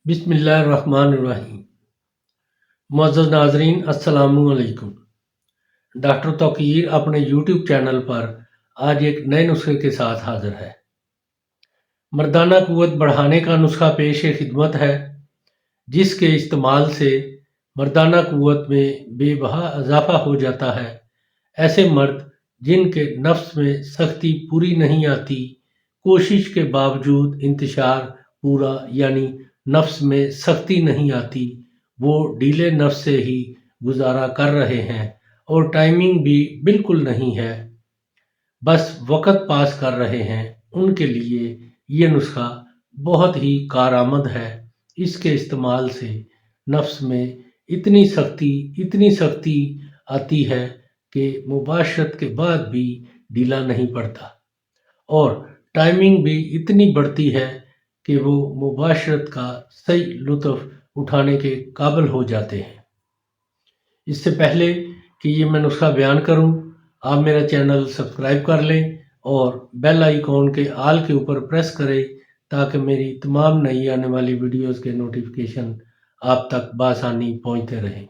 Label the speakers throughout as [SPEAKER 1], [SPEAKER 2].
[SPEAKER 1] बिस्मिल्लाहिर्रहमानिर्रहीम। मुअज़्ज़ज़ नाज़रीन, अस्सलामु अलैकुम। डॉक्टर तौकीर अपने यूट्यूब चैनल पर आज एक नए नुस्खे के साथ हाज़िर है। मर्दाना क़ुव्वत बढ़ाने का नुस्खा पेश खिदमत है, जिसके इस्तेमाल से मर्दाना क़ुव्वत में बेबहा इजाफ़ा हो जाता है। ऐसे मर्द जिनके नफ्स में सख्ती पूरी नहीं आती, कोशिश के बावजूद इंतशार पूरा यानी नफ्स में सख्ती नहीं आती, वो ढीले नफ्स से ही गुजारा कर रहे हैं और टाइमिंग भी बिल्कुल नहीं है, बस वक़्त पास कर रहे हैं, उनके लिए ये नुस्खा बहुत ही कारआमद है। इसके इस्तेमाल से नफ्स में इतनी सख्ती आती है कि मुबाशरत के बाद भी ढीला नहीं पड़ता और टाइमिंग भी इतनी बढ़ती है कि वो मुबाशरत का सही लुत्फ़ उठाने के काबिल हो जाते हैं। इससे पहले कि ये मैं नुस्खा बयान करूं, आप मेरा चैनल सब्सक्राइब कर लें और बेल आइकॉन के आल के ऊपर प्रेस करें ताकि मेरी तमाम नई आने वाली वीडियोस के नोटिफिकेशन आप तक बआसानी पहुंचते रहें।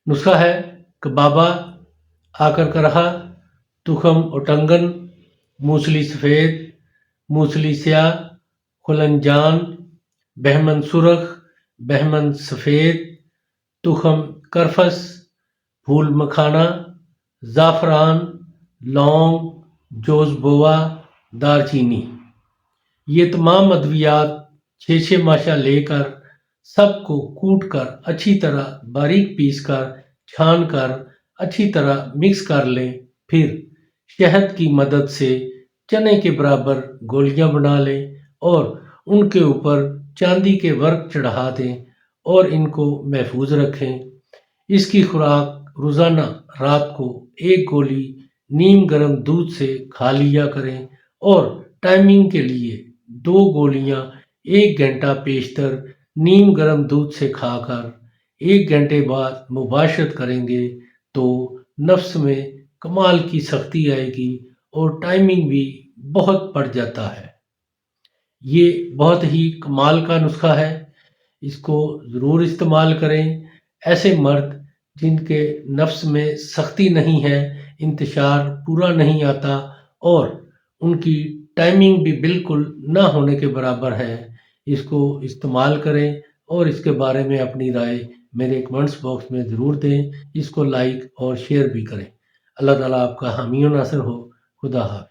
[SPEAKER 1] नुस्खा है कबाबा, आकर करहा, तुखम ओटंगन, मूसली सफ़ेद, मूसली स्याह, खुलंजान, बहमन सुरख, बहमन सफ़ेद, तुखम करफस, फूल मखाना, ज़ाफ़रान, लौंग, जोज़बोआ, दारचीनी। ये तमाम अद्वियात 6-6 माशा लेकर सबको कूट कर अच्छी तरह बारीक पीस कर छान कर अच्छी तरह मिक्स कर लें। फिर शहद की मदद से चने के बराबर गोलियां बना लें और उनके ऊपर चांदी के वर्क चढ़ा दें और इनको महफूज रखें। इसकी खुराक रोज़ाना रात को एक गोली नीम गर्म दूध से खा लिया करें और टाइमिंग के लिए 2 गोलियां 1 घंटा पेशतर नीम गर्म दूध से खाकर 1 घंटे बाद मुबाशरत करेंगे तो नफ्स में कमाल की सख्ती आएगी और टाइमिंग भी बहुत बढ़ जाता है। ये बहुत ही कमाल का नुस्खा है, इसको ज़रूर इस्तेमाल करें। ऐसे मर्द जिनके नफ्स में सख्ती नहीं है, इंतशार पूरा नहीं आता और उनकी टाइमिंग भी बिल्कुल ना होने के बराबर है, इसको इस्तेमाल करें और इसके बारे में अपनी राय मेरे कमेंट्स बॉक्स में ज़रूर दें। इसको लाइक और शेयर भी करें। अल्लाह ताला आपका हामी और नासिर हो। खुदा हाफ़िज़।